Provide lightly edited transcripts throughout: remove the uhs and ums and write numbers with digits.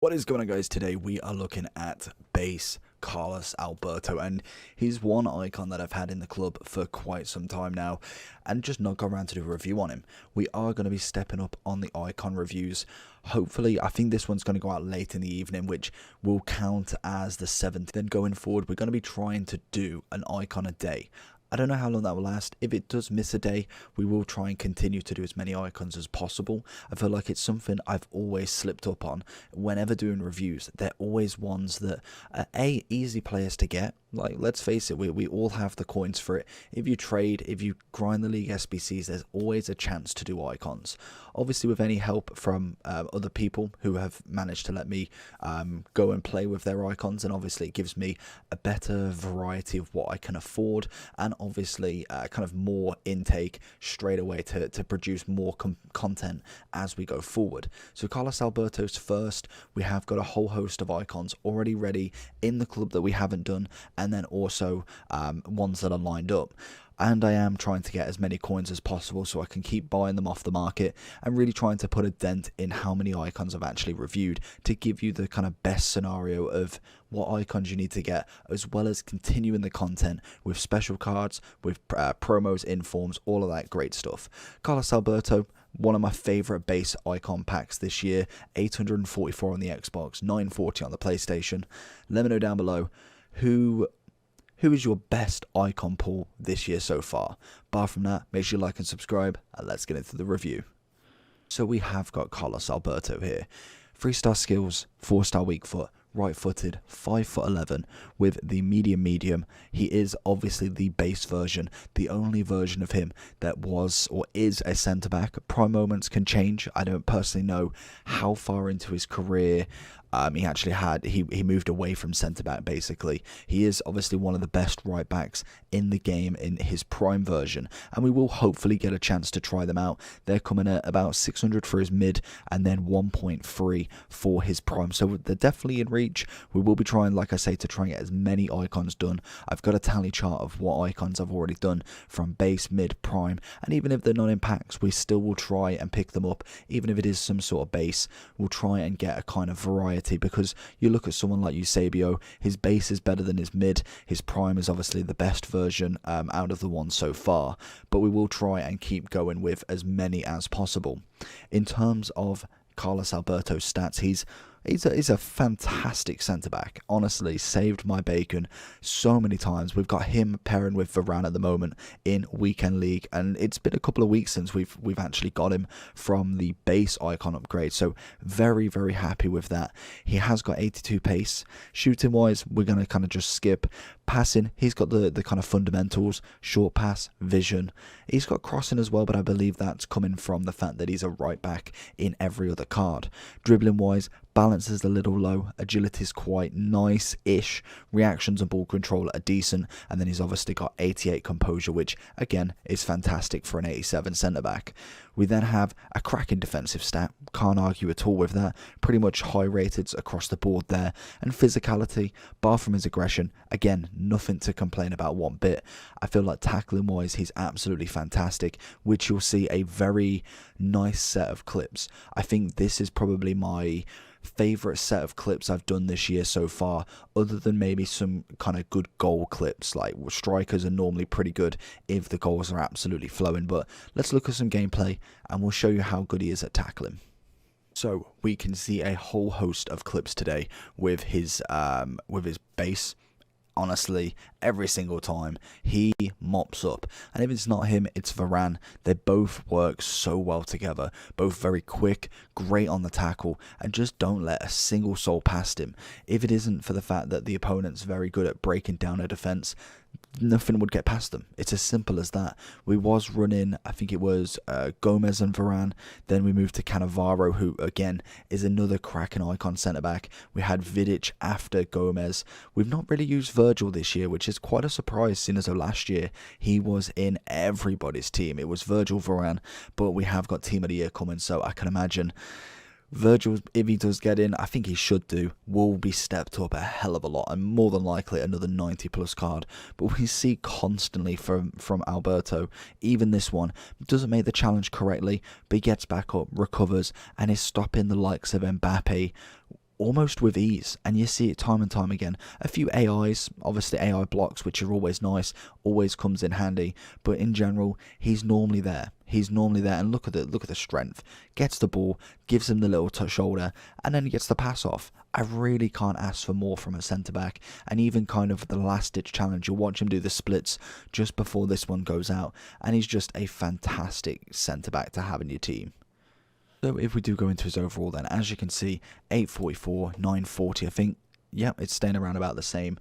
What is going on, guys? Today we are looking at base Carlos Alberto, and he's one icon that I've had in the club for quite some time now and just not got around to do a review on him. We are going to be stepping up on the icon reviews. Hopefully, I think this one's going to go out late in the evening, which will count as the 7th. Then going forward, we're going to be trying to do an icon a day. I don't know how long that will last. If it does miss a day, we will try and continue to do as many icons as possible. I feel like it's something I've always slipped up on whenever doing reviews. They're always ones that are easy players to get. Like, let's face it, we all have the coins for it. If you trade, if you grind the league SBCs, there's always a chance to do icons. Obviously, with any help from other people who have managed to let me go and play with their icons, and obviously it gives me a better variety of what I can afford, and obviously kind of more intake straight away to produce more content as we go forward. So Carlos Alberto's first. We have got a whole host of icons already ready in the club that we haven't done, and then also ones that are lined up. And I am trying to get as many coins as possible so I can keep buying them off the market and really trying to put a dent in how many icons I've actually reviewed to give you the kind of best scenario of what icons you need to get, as well as continuing the content with special cards, with promos, informs, all of that great stuff. Carlos Alberto, one of my favorite base icon packs this year, 844 on the Xbox, 940 on the PlayStation. Let me know down below who is your best icon pull this year so far. Apart from that, make sure you like and subscribe, and let's get into the review. So we have got Carlos Alberto here. 3-star skills, 4-star weak foot, right-footed, 5'11", with the medium. He is obviously the base version, the only version of him that was or is a centre-back. Prime moments can change. I don't personally know how far into his career he actually had. He moved away from centre-back, basically. He is obviously one of the best right-backs in the game in his prime version, and we will hopefully get a chance to try them out. They're coming at about 600 for his mid and then 1.3 for his prime, so they're definitely in reach. We will be trying, like I say, to try and get as many icons done. I've got a tally chart of what icons I've already done from base, mid, prime, and even if they're not in packs, we still will try and pick them up. Even if it is some sort of base, we'll try and get a kind of variety, because you look at someone like Eusebio, his base is better than his mid, his prime is obviously the best version out of the ones so far, but we will try and keep going with as many as possible. In terms of Carlos Alberto's stats, he's a fantastic centre-back. Honestly, saved my bacon so many times. We've got him pairing with Varane at the moment in Weekend League, and it's been a couple of weeks since we've actually got him from the base icon upgrade, so very happy with that. He has got 82 pace. Shooting wise, we're going to kind of just skip. Passing, he's got the kind of fundamentals, short pass, vision. He's got crossing as well, but I believe that's coming from the fact that he's a right back in every other card. Dribbling wise, balance is a little low, agility is quite nice-ish, reactions and ball control are decent, and then he's obviously got 88 composure, which again is fantastic for an 87 centre-back. We then have a cracking defensive stat, can't argue at all with that, pretty much high rated across the board there, and physicality, bar from his aggression, again, nothing to complain about one bit. I feel like tackling wise, he's absolutely fantastic, which you'll see a very nice set of clips. I think this is probably my favorite set of clips I've done this year so far, other than maybe some kind of good goal clips. Like, strikers are normally pretty good if the goals are absolutely flowing, but let's look at some gameplay and we'll show you how good he is at tackling. So we can see a whole host of clips today with his base. Honestly, every single time he mops up, and if it's not him, it's Varane. They both work so well together, both very quick, great on the tackle, and just don't let a single soul past him. If it isn't for the fact that the opponent's very good at breaking down a defense, nothing would get past them. It's as simple as that. We was running, I think it was Gomez and Varane, then we moved to Cannavaro, who again is another cracking icon centre-back. We had Vidic after Gomez. We've not really used Virgil this year, which is quite a surprise, seeing as though last year he was in everybody's team. It was Virgil, Varane, but we have got Team of the Year coming, so I can imagine Virgil, if he does get in, I think he should do, will be stepped up a hell of a lot, and more than likely another 90 plus card. But we see constantly from Alberto, even this one, doesn't make the challenge correctly, but he gets back up, recovers, and is stopping the likes of Mbappe almost with ease, and you see it time and time again. A few AIs, obviously AI blocks, which are always nice, always comes in handy, but in general, he's normally there. He's normally there, and look at the strength. Gets the ball, gives him the little shoulder, and then he gets the pass off. I really can't ask for more from a centre-back, and even kind of the last-ditch challenge, you'll watch him do the splits just before this one goes out, and he's just a fantastic centre-back to have in your team. So if we do go into his overall then, as you can see, 844, 940, I think, yeah, it's staying around about the same.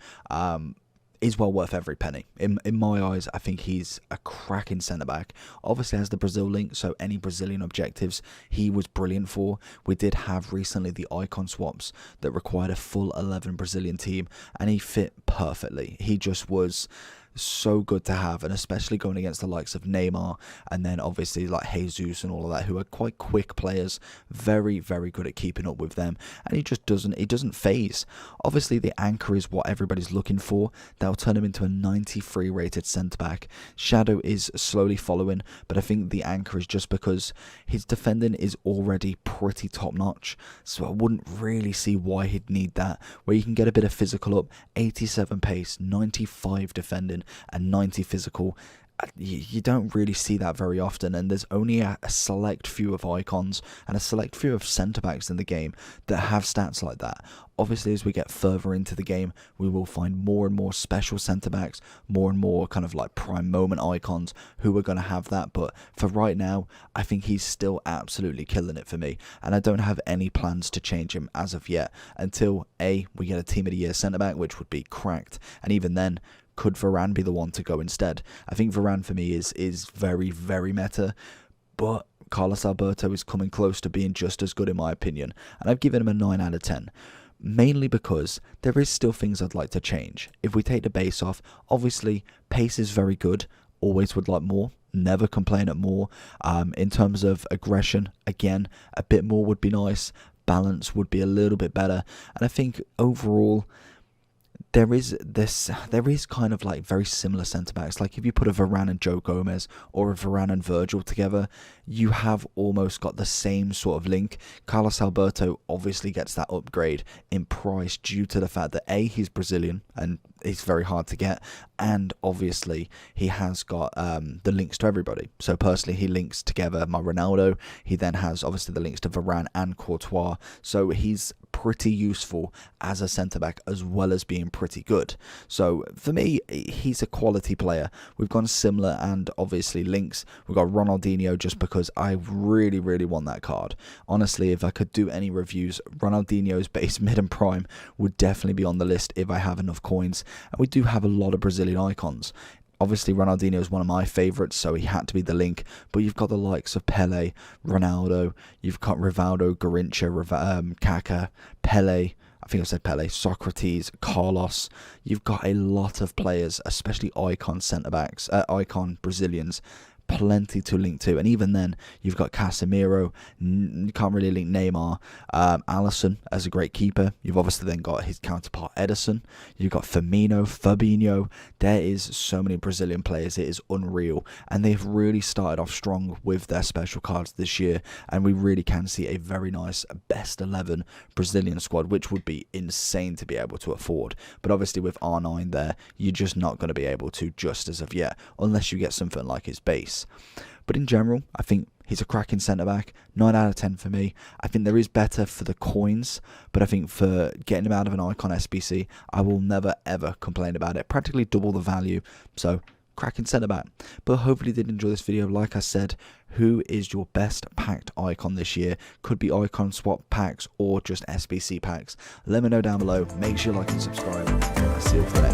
Is well worth every penny. In my eyes, I think he's a cracking centre-back. Obviously has the Brazil link, so any Brazilian objectives he was brilliant for. We did have recently the icon swaps that required a full 11 Brazilian team, and he fit perfectly. He just was so good to have, and especially going against the likes of Neymar, and then obviously like Jesus and all of that, who are quite quick players, very good at keeping up with them, and he doesn't phase. Obviously the anchor is what everybody's looking for. That'll turn him into a 93 rated centre-back. Shadow is slowly following, but I think the anchor is just because his defending is already pretty top notch, so I wouldn't really see why he'd need that, where you can get a bit of physical up, 87 pace, 95 defending, and 90 physical. You don't really see that very often, and there's only a select few of icons and a select few of centre-backs in the game that have stats like that. Obviously, as we get further into the game, we will find more and more special centre-backs, more and more kind of like prime moment icons who are going to have that, but for right now, I think he's still absolutely killing it for me, and I don't have any plans to change him as of yet, until A, we get a Team of the Year centre-back, which would be cracked, and even then, could Varane be the one to go instead? I think Varane for me is very meta, but Carlos Alberto is coming close to being just as good in my opinion, and I've given him a 9 out of 10. Mainly because there is still things I'd like to change. If we take the base off, obviously pace is very good, always would like more, never complain at more. In terms of aggression, again, a bit more would be nice, balance would be a little bit better, and I think overall, there is kind of like very similar centre-backs. Like if you put a Varane and Joe Gomez or a Varane and Virgil together, you have almost got the same sort of link. Carlos Alberto obviously gets that upgrade in price due to the fact that A, he's Brazilian and it's very hard to get, and obviously he has got the links to everybody. So personally, he links together my Ronaldo. He then has obviously the links to Varane and Courtois. So he's pretty useful as a centre-back as well as being pretty good. So for me, he's a quality player. We've gone similar and obviously links. We've got Ronaldinho just because I really want that card. Honestly, if I could do any reviews, Ronaldinho's base mid and prime would definitely be on the list if I have enough coins. And we do have a lot of Brazilian icons. Obviously, Ronaldinho is one of my favourites, so he had to be the link. But you've got the likes of Pele, Ronaldo, you've got Rivaldo, Garrincha, Kaká, Pele, I think I said Pele, Socrates, Carlos. You've got a lot of players, especially icon centre-backs, icon Brazilians, plenty to link to, and even then you've got Casemiro. You can't really link Neymar. Alisson as a great keeper. You've obviously then got his counterpart Ederson. You've got Firmino, Fabinho. There is so many Brazilian players, it is unreal, and they've really started off strong with their special cards this year, and we really can see a very nice best 11 Brazilian squad, which would be insane to be able to afford. But obviously with R9 there, you're just not going to be able to just as of yet, unless you get something like his base. But in general, I think he's a cracking centre-back, 9 out of 10 for me. I think there is better for the coins, but I think for getting him out of an icon SBC, I will never ever complain about it. Practically double the value, so cracking centre-back. But hopefully you did enjoy this video. Like I said, who is your best packed icon this year? Could be icon swap packs or just SBC packs. Let me know down below. Make sure you like and subscribe. I'll see you for the